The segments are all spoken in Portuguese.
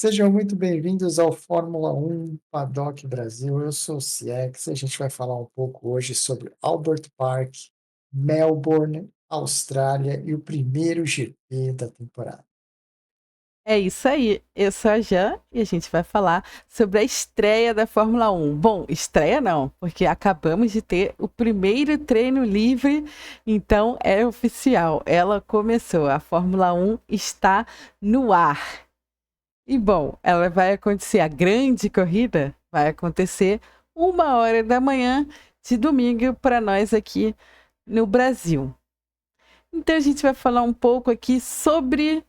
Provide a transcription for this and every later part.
Sejam muito bem-vindos ao Fórmula 1 Paddock Brasil. Eu sou o Ciex e a gente vai falar um pouco hoje sobre Albert Park, Melbourne, Austrália e o primeiro GP da temporada. É isso aí, eu sou a Jan e a gente vai falar sobre a estreia da Fórmula 1. Bom, estreia não, porque acabamos de ter o primeiro treino livre, então é oficial, ela começou, a Fórmula 1 está no ar. E bom, ela vai acontecer, a grande corrida vai acontecer 1 hora da manhã de domingo para nós aqui no Brasil. Então a gente vai falar um pouco aqui sobre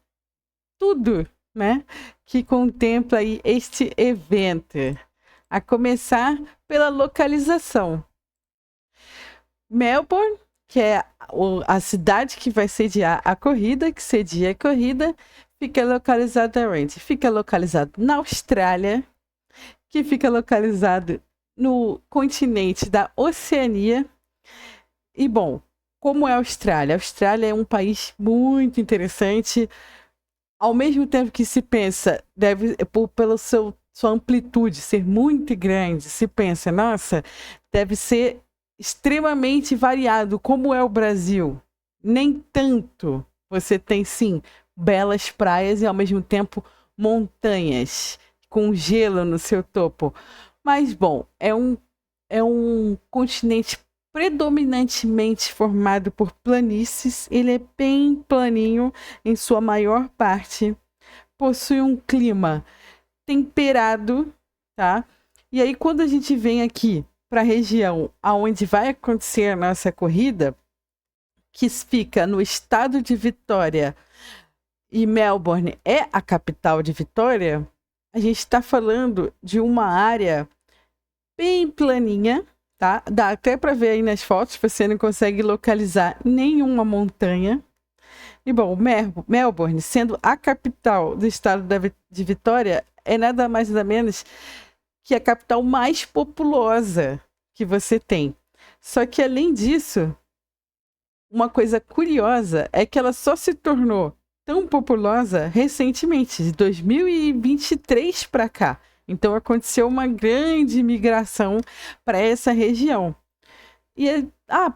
tudo, né, que contempla aí este evento. A começar pela localização. Melbourne, que é a cidade que vai sediar a corrida, que cedia a corrida, fica localizada onde? Fica localizado na Austrália, que fica localizado no continente da Oceania. E bom, como é a Austrália? A Austrália é um país muito interessante. Ao mesmo tempo que se pensa, deve, pela sua amplitude ser muito grande, se pensa, nossa, deve ser extremamente variado, como é o Brasil. Nem tanto. Você tem, sim, belas praias e, ao mesmo tempo, montanhas com gelo no seu topo. Mas, bom, é um continente predominantemente formado por planícies. Ele é bem planinho em sua maior parte. Possui um clima temperado, tá? E aí, quando a gente vem aqui para a região aonde vai acontecer a nossa corrida, que fica no estado de Vitória e Melbourne é a capital de Vitória, a gente está falando de uma área bem planinha, tá? Dá até para ver aí nas fotos, você não consegue localizar nenhuma montanha. E bom, Melbourne, sendo a capital do estado de Vitória, é nada mais nada menos que a capital mais populosa que você tem. Só que além disso, uma coisa curiosa é que ela só se tornou tão populosa recentemente, de 2023 para cá. Então aconteceu uma grande migração para essa região.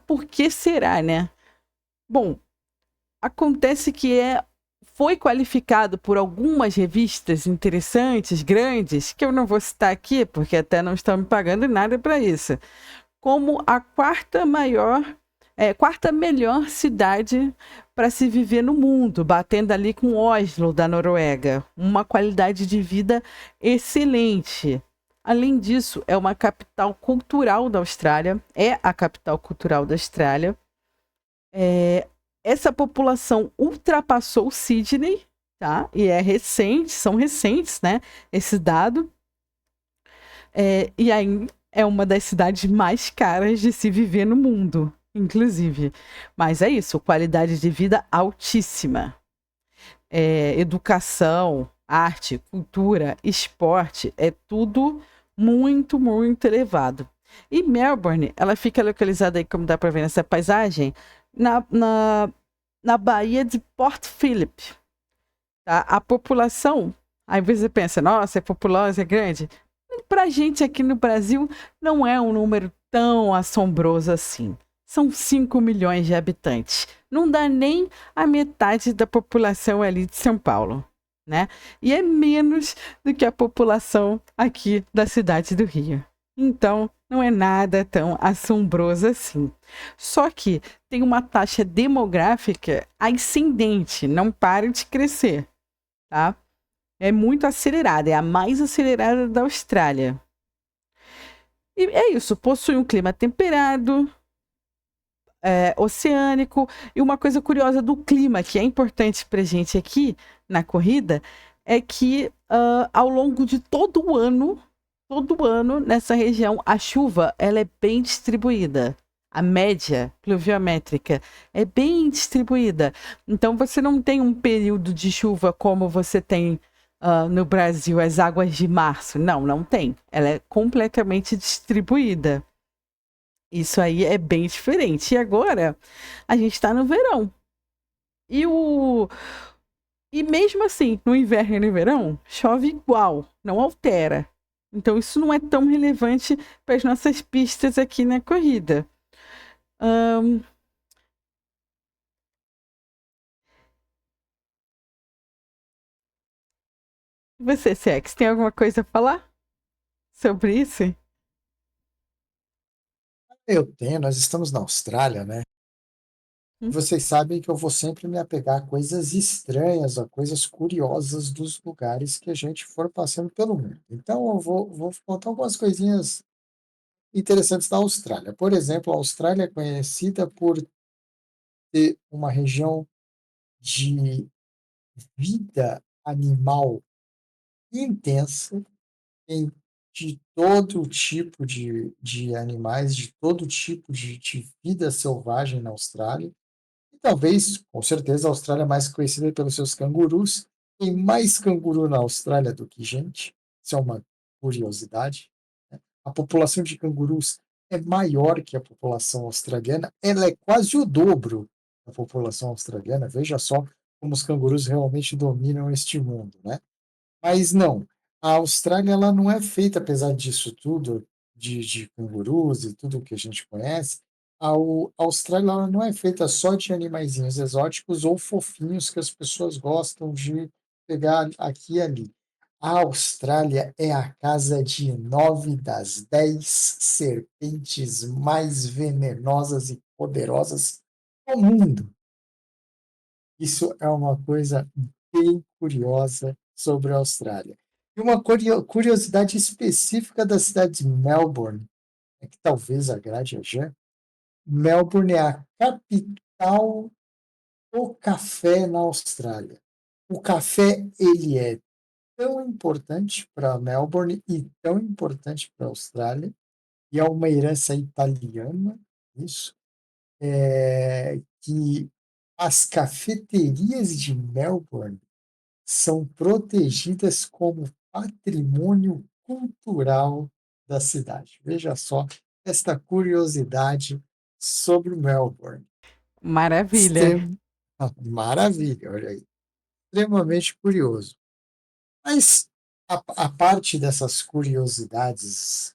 Por que será, né? Bom, acontece que foi qualificado por algumas revistas interessantes, grandes, que eu não vou citar aqui, porque até não estão me pagando nada para isso, como a quarta melhor cidade para se viver no mundo, batendo ali com Oslo, da Noruega. Uma qualidade de vida excelente. Além disso, é uma capital cultural da Austrália, é a capital cultural da Austrália. Essa população ultrapassou Sydney, tá? E é recente, são recentes, né? Esse dado. E aí é uma das cidades mais caras de se viver no mundo, inclusive. Mas é isso, qualidade de vida altíssima. Educação, arte, cultura, esporte, é tudo muito, muito elevado. E Melbourne, ela fica localizada aí, como dá para ver nessa paisagem, na, na, na Baía de Port Phillip. Tá? A população, aí você pensa, nossa, é populosa, é grande. Pra gente aqui no Brasil, não é um número tão assombroso assim. São 5 milhões de habitantes. Não dá nem a metade da população ali de São Paulo, né? E é menos do que a população aqui da cidade do Rio. Então, não é nada tão assombroso assim. Só que tem uma taxa demográfica ascendente, não para de crescer, tá? É muito acelerada, é a mais acelerada da Austrália. E é isso, possui um clima temperado, oceânico. E uma coisa curiosa do clima, que é importante para gente aqui na corrida, é que ao longo de todo ano, nessa região, a chuva ela é bem distribuída. A média pluviométrica é bem distribuída. Então, você não tem um período de chuva como você tem no Brasil, as águas de março. Não, não tem. Ela é completamente distribuída. Isso aí é bem diferente. E agora, a gente está no verão. E, o, E mesmo assim, no inverno e no verão, chove igual, não altera. Então isso não é tão relevante para as nossas pistas aqui na corrida. Ahn, você, Sex, tem alguma coisa a falar sobre isso? Eu tenho, nós estamos na Austrália, né? Hum? Vocês sabem que eu vou sempre me apegar a coisas estranhas, a coisas curiosas dos lugares que a gente for passando pelo mundo. Então, vou contar algumas coisinhas interessantes da Austrália. Por exemplo, a Austrália é conhecida por ter uma região de vida animal intensa, em, de todo tipo de animais, de todo tipo de vida selvagem na Austrália. E talvez, com certeza, a Austrália é mais conhecida pelos seus cangurus. Tem mais canguru na Austrália do que gente. Isso é uma curiosidade. Né? A população de cangurus é maior que a população australiana. Ela é quase o dobro da população australiana. Veja só como os cangurus realmente dominam este mundo, né? Mas não, a Austrália ela não é feita, apesar disso tudo, de cangurus e tudo que a gente conhece, a Austrália ela não é feita só de animaizinhos exóticos ou fofinhos que as pessoas gostam de pegar aqui e ali. A Austrália é a casa de 9 das 10 serpentes mais venenosas e poderosas do mundo. Isso é uma coisa bem curiosa sobre a Austrália. E uma curiosidade específica da cidade de Melbourne, é que talvez agrade a Jean, Melbourne é a capital do café na Austrália. O café, ele é tão importante para Melbourne e tão importante para a Austrália, e é uma herança italiana, isso, que as cafeterias de Melbourne são protegidas como patrimônio cultural da cidade. Veja só esta curiosidade sobre Melbourne. Maravilha. Extrem... Maravilha, olha aí. Extremamente curioso. Mas a parte dessas curiosidades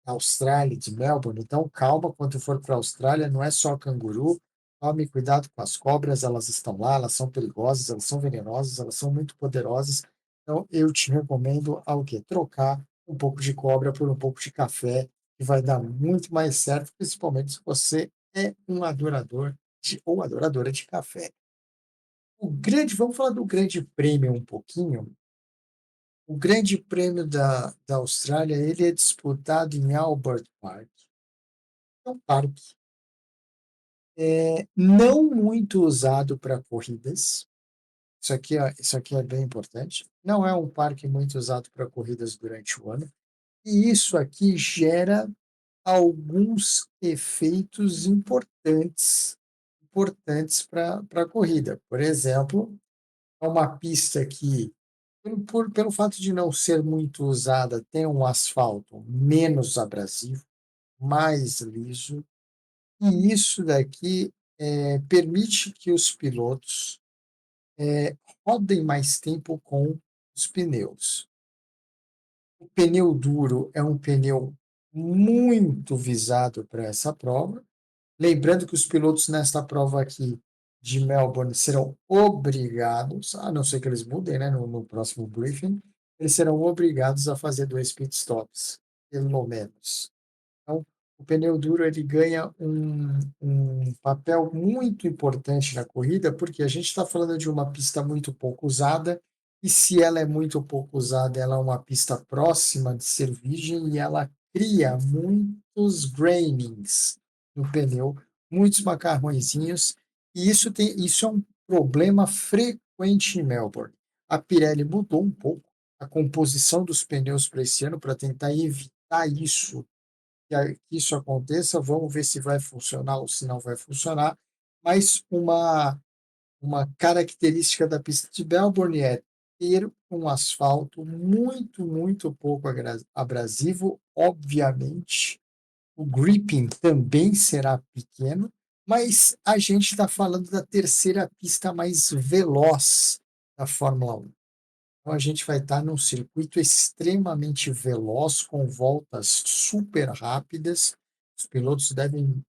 da Austrália, de Melbourne, então calma quando for para a Austrália, não é só canguru. Tome cuidado com as cobras, elas estão lá, elas são perigosas, elas são venenosas, elas são muito poderosas. Então, eu te recomendo ao quê? Trocar um pouco de cobra por um pouco de café, que vai dar muito mais certo, principalmente se você é um adorador ou adoradora de café. Vamos falar do Grande Prêmio um pouquinho. O Grande Prêmio da Austrália, ele é disputado em Albert Park. É um parque não muito usado para corridas. Isso aqui é bem importante. Não é um parque muito usado para corridas durante o ano. E isso aqui gera alguns efeitos importantes para a corrida. Por exemplo, é uma pista que, pelo fato de não ser muito usada, tem um asfalto menos abrasivo, mais liso, e isso daqui permite que os pilotos rodem mais tempo com os pneus. O pneu duro é um pneu muito visado para essa prova. Lembrando que os pilotos nesta prova aqui de Melbourne serão obrigados, a não ser que eles mudem, né, no próximo briefing, eles serão obrigados a fazer 2 pit stops, pelo menos. Então, o pneu duro ele ganha um papel muito importante na corrida, porque a gente está falando de uma pista muito pouco usada, e se ela é muito pouco usada, ela é uma pista próxima de ser virgem e ela cria muitos grainings no pneu, muitos macarrõezinhos, e isso é um problema frequente em Melbourne. A Pirelli mudou um pouco a composição dos pneus para esse ano para tentar evitar que isso aconteça. Vamos ver se vai funcionar ou se não vai funcionar. Mas uma característica da pista de Melbourne é ter um asfalto muito pouco abrasivo. Obviamente, o gripping também será pequeno, mas a gente está falando da terceira pista mais veloz da Fórmula 1. Então a gente vai estar num circuito extremamente veloz, com voltas super rápidas. Os pilotos devem,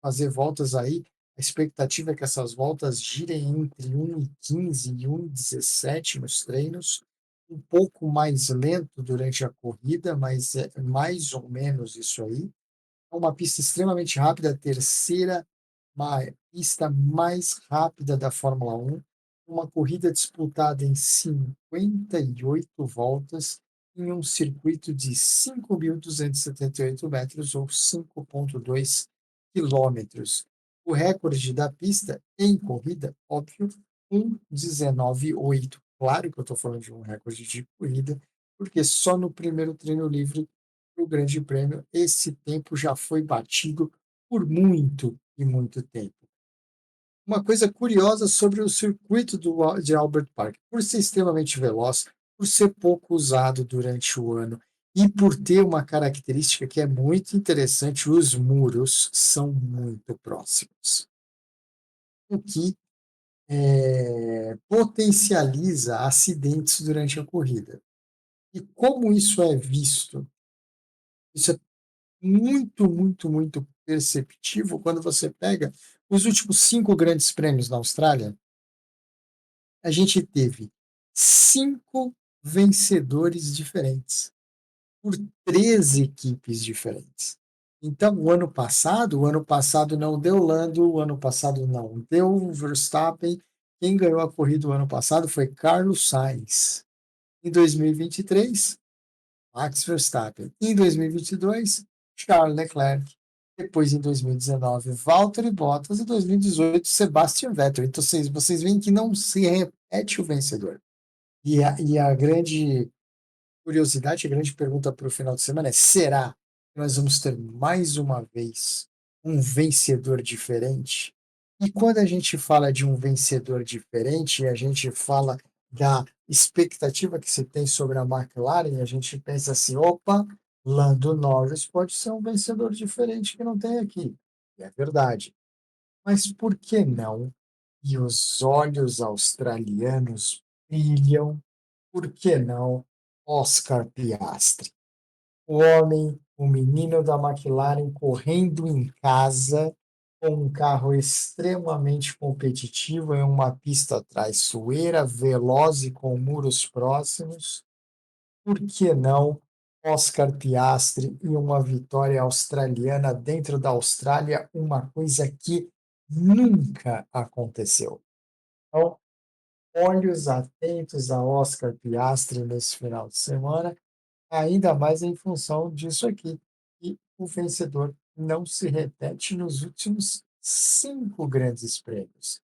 fazer voltas aí, a expectativa é que essas voltas girem entre 1,15 e 1,17 nos treinos, um pouco mais lento durante a corrida, mas é mais ou menos isso aí. É uma pista extremamente rápida, a terceira pista mais rápida da Fórmula 1, uma corrida disputada em 58 voltas, em um circuito de 5.278 metros ou 5,2 quilômetros. O recorde da pista em corrida, óbvio, 1,19,8. Claro que eu estou falando de um recorde de corrida, porque só no primeiro treino livre do Grande Prêmio esse tempo já foi batido por muito e muito tempo. Uma coisa curiosa sobre o circuito de Albert Park, por ser extremamente veloz, por ser pouco usado durante o ano e por ter uma característica que é muito interessante, os muros são muito próximos, o que potencializa acidentes durante a corrida. E como isso é visto? Isso é muito, muito, muito perceptível quando você pega os últimos 5 grandes prêmios na Austrália. A gente teve 5 vencedores diferentes, por 13 equipes diferentes. Então, o ano passado não deu Lando, o ano passado não deu Verstappen. Quem ganhou a corrida o ano passado foi Carlos Sainz. Em 2023, Max Verstappen. Em 2022, Charles Leclerc. Depois, em 2019, Valtteri Bottas. E 2018, Sebastian Vettel. Então, vocês veem que não se repete o vencedor. E a grande curiosidade, a grande pergunta para o final de semana é: será que nós vamos ter mais uma vez um vencedor diferente? E quando a gente fala de um vencedor diferente, a gente fala da expectativa que se tem sobre a McLaren, a gente pensa assim: opa, Lando Norris pode ser um vencedor diferente que não tem aqui. E é verdade. Mas por que não? E os olhos australianos brilham. Por que não Oscar Piastri? O homem, o menino da McLaren correndo em casa com um carro extremamente competitivo em uma pista traiçoeira, veloz e com muros próximos. Por que não Oscar Piastri e uma vitória australiana dentro da Austrália, uma coisa que nunca aconteceu? Então, olhos atentos a Oscar Piastri nesse final de semana, ainda mais em função disso aqui. E o vencedor não se repete nos últimos 5 grandes prêmios.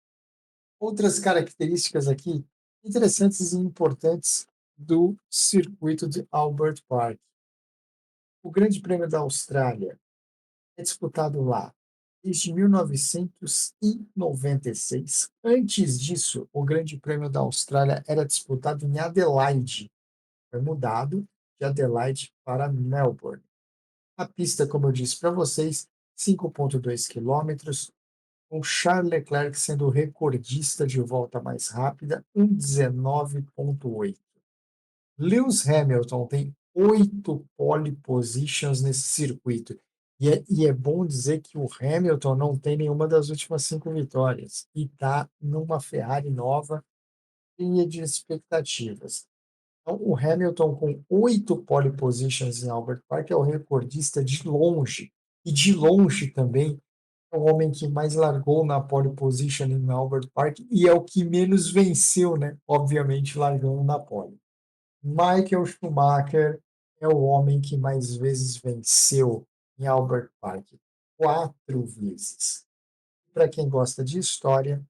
Outras características aqui interessantes e importantes do circuito de Albert Park. O Grande Prêmio da Austrália é disputado lá desde 1996. Antes disso, o Grande Prêmio da Austrália era disputado em Adelaide. Foi mudado de Adelaide para Melbourne. A pista, como eu disse para vocês, 5,2 quilômetros, com Charles Leclerc sendo o recordista de volta mais rápida, 1,19,8. Lewis Hamilton tem 8 pole positions nesse circuito. E é bom dizer que o Hamilton não tem nenhuma das últimas 5 vitórias e está numa Ferrari nova, cheia de expectativas. Então, o Hamilton, com 8 pole positions em Albert Park, é o recordista de longe. E de longe também é o homem que mais largou na pole position em Albert Park e é o que menos venceu, né? Obviamente, largando na pole. Michael Schumacher é o homem que mais vezes venceu em Albert Park, 4 vezes. Para quem gosta de história,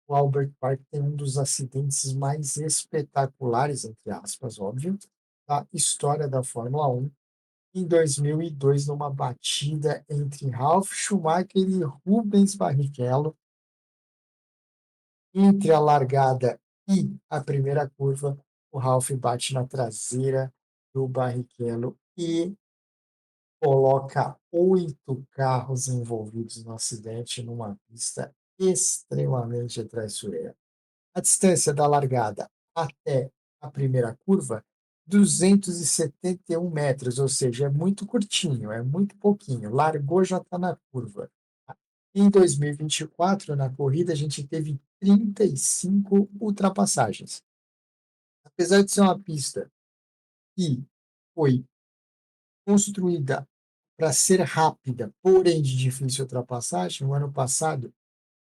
o Albert Park tem um dos acidentes mais espetaculares, entre aspas, óbvio, da história da Fórmula 1, em 2002, numa batida entre Ralf Schumacher e Rubens Barrichello, entre a largada e a primeira curva, o Ralf bate na traseira do Barrichello e coloca 8 carros envolvidos no acidente numa pista extremamente traiçoeira. A distância da largada até a primeira curva, 271 metros, ou seja, é muito curtinho, é muito pouquinho. Largou, já está na curva. Em 2024, na corrida, a gente teve 35 ultrapassagens. Apesar de ser uma pista que foi construída para ser rápida, porém de difícil ultrapassagem, no ano passado,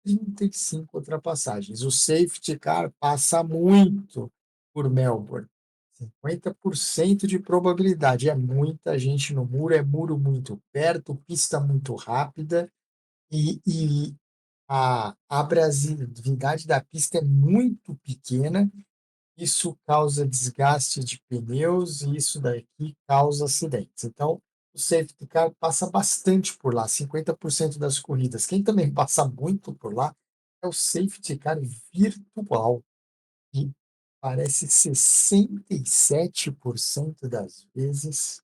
35 ultrapassagens. O safety car passa muito por Melbourne. 50% de probabilidade. É muita gente no muro, é muro muito perto, pista muito rápida e a abrasividade da pista é muito pequena. Isso causa desgaste de pneus e isso daqui causa acidentes. Então, o safety car passa bastante por lá, 50% das corridas. Quem também passa muito por lá é o safety car virtual, que aparece 67% das vezes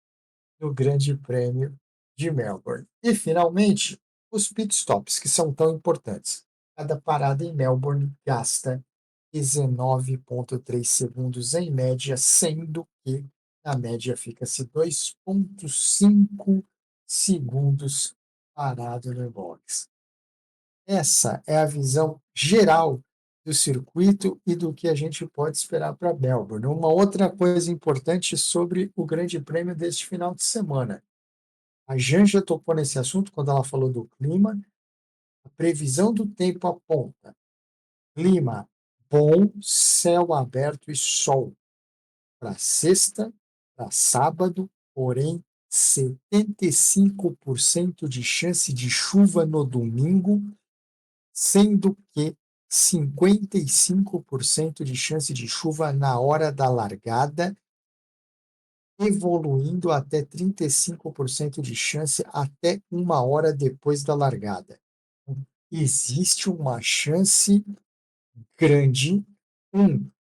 no Grande Prêmio de Melbourne. E, finalmente, os pit stops, que são tão importantes. Cada parada em Melbourne gasta 19,3 segundos em média, sendo que a média fica-se 2,5 segundos parado no box. Essa é a visão geral do circuito e do que a gente pode esperar para Melbourne. Uma outra coisa importante sobre o Grande Prêmio deste final de semana. A Janja tocou nesse assunto quando ela falou do clima. A previsão do tempo aponta clima bom, céu aberto e sol para sexta, para sábado, porém 75% de chance de chuva no domingo, sendo que 55% de chance de chuva na hora da largada, evoluindo até 35% de chance até 1 hora depois da largada. Existe uma chance grande,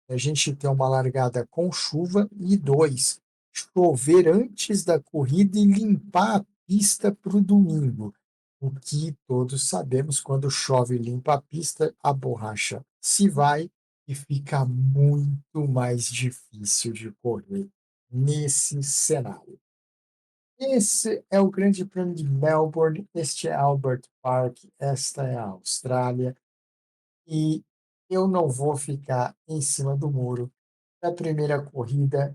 a gente ter uma largada com chuva, e 2, chover antes da corrida e limpar a pista para o domingo. O que todos sabemos, quando chove e limpa a pista, a borracha se vai e fica muito mais difícil de correr nesse cenário. Esse é o Grande Prêmio de Melbourne, este é Albert Park, esta é a Austrália, e eu não vou ficar em cima do muro. Na primeira corrida,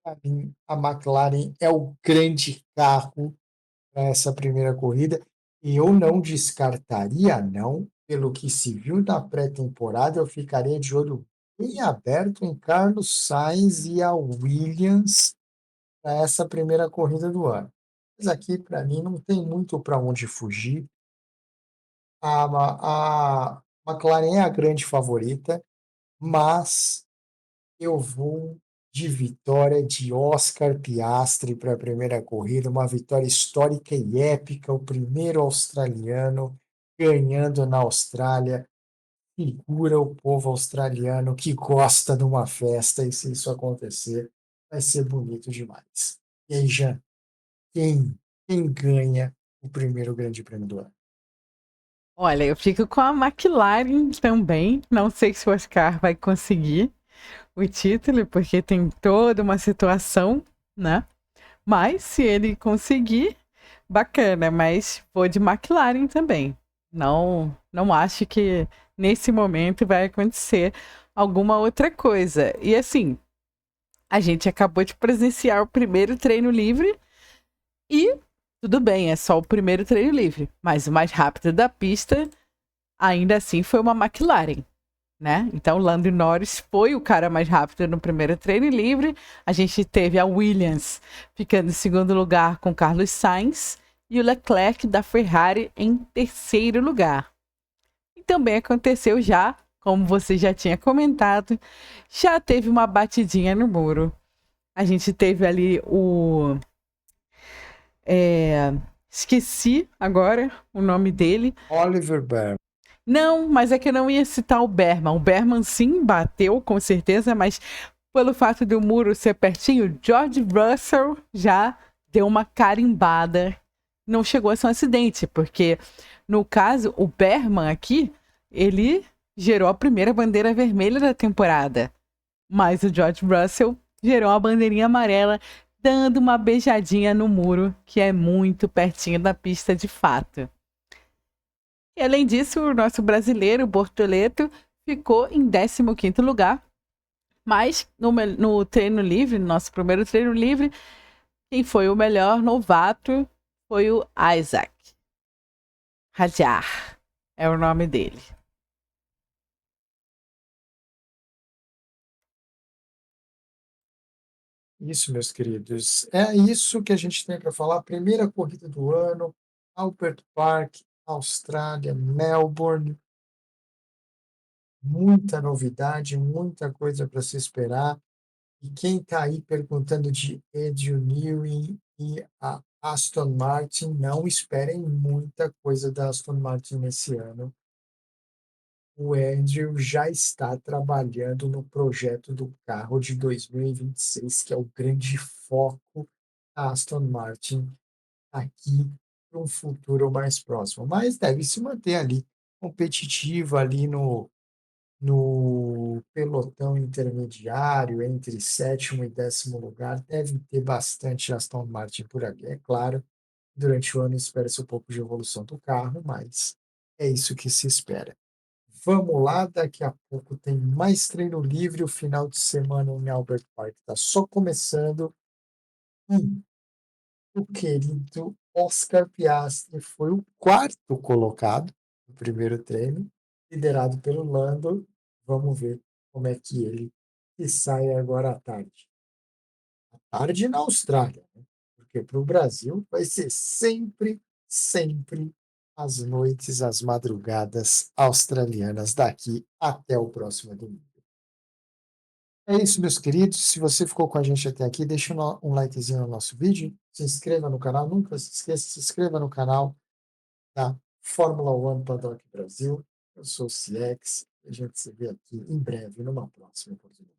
para mim, a McLaren é o grande carro para essa primeira corrida, e eu não descartaria, não, pelo que se viu na pré-temporada, eu ficaria de olho bem aberto em Carlos Sainz e a Williams para essa primeira corrida do ano. Mas aqui, para mim, não tem muito para onde fugir. A McLaren é a grande favorita, mas eu vou de vitória de Oscar Piastri para a primeira corrida, uma vitória histórica e épica, o primeiro australiano ganhando na Austrália. Figura o povo australiano que gosta de uma festa, e se isso acontecer, vai ser bonito demais. E aí, Jean, quem ganha o primeiro Grande Prêmio do ano? Olha, eu fico com a McLaren também. Não sei se o Oscar vai conseguir o título, porque tem toda uma situação, né? Mas se ele conseguir, bacana. Mas vou de McLaren também. Não acho que nesse momento vai acontecer alguma outra coisa. E assim, a gente acabou de presenciar o primeiro treino livre e tudo bem, é só o primeiro treino livre. Mas o mais rápido da pista, ainda assim, foi uma McLaren, né? Então, Lando Norris foi o cara mais rápido no primeiro treino livre. A gente teve a Williams ficando em segundo lugar com Carlos Sainz e o Leclerc da Ferrari em terceiro lugar. E também aconteceu já, como você já tinha comentado, já teve uma batidinha no muro. A gente teve ali o esqueci agora o nome dele. Oliver Berman. Não, mas é que eu não ia citar o Berman. O Berman sim bateu, com certeza, mas pelo fato do muro ser pertinho, George Russell já deu uma carimbada. Não chegou a ser um acidente, porque no caso, o Berman aqui, ele gerou a primeira bandeira vermelha da temporada. Mas o George Russell gerou a bandeirinha amarela, dando uma beijadinha no muro, que é muito pertinho da pista de fato. E além disso, o nosso brasileiro, Bortoleto, ficou em 15º lugar. Mas no treino livre, no nosso primeiro treino livre, quem foi o melhor novato foi o Isaac Hadjar, é o nome dele. Isso, meus queridos. É isso que a gente tem para falar. Primeira corrida do ano, Albert Park, Austrália, Melbourne. Muita novidade, muita coisa para se esperar. E quem está aí perguntando de Adrian Newey e a Aston Martin, não esperem muita coisa da Aston Martin nesse ano. O Andrew já está trabalhando no projeto do carro de 2026, que é o grande foco da Aston Martin aqui para um futuro mais próximo. Mas deve se manter ali competitiva ali no pelotão intermediário, entre sétimo e 10º lugar. Deve ter bastante Aston Martin por ali. É claro, durante o ano espera-se um pouco de evolução do carro, mas é isso que se espera. Vamos lá, daqui a pouco tem mais treino livre. O final de semana em Albert Park está só começando. E o querido Oscar Piastri foi o quarto colocado no primeiro treino, liderado pelo Lando. Vamos ver como é que ele se sai agora à tarde. À tarde na Austrália, né? Porque para o Brasil vai ser sempre, sempre as noites, as madrugadas australianas daqui até o próximo domingo. É isso, meus queridos. Se você ficou com a gente até aqui, deixa um likezinho no nosso vídeo, se inscreva no canal, nunca se esqueça, se inscreva no canal da Fórmula One Paddock Brasil. Eu sou o CX, a gente se vê aqui em breve, numa próxima oportunidade.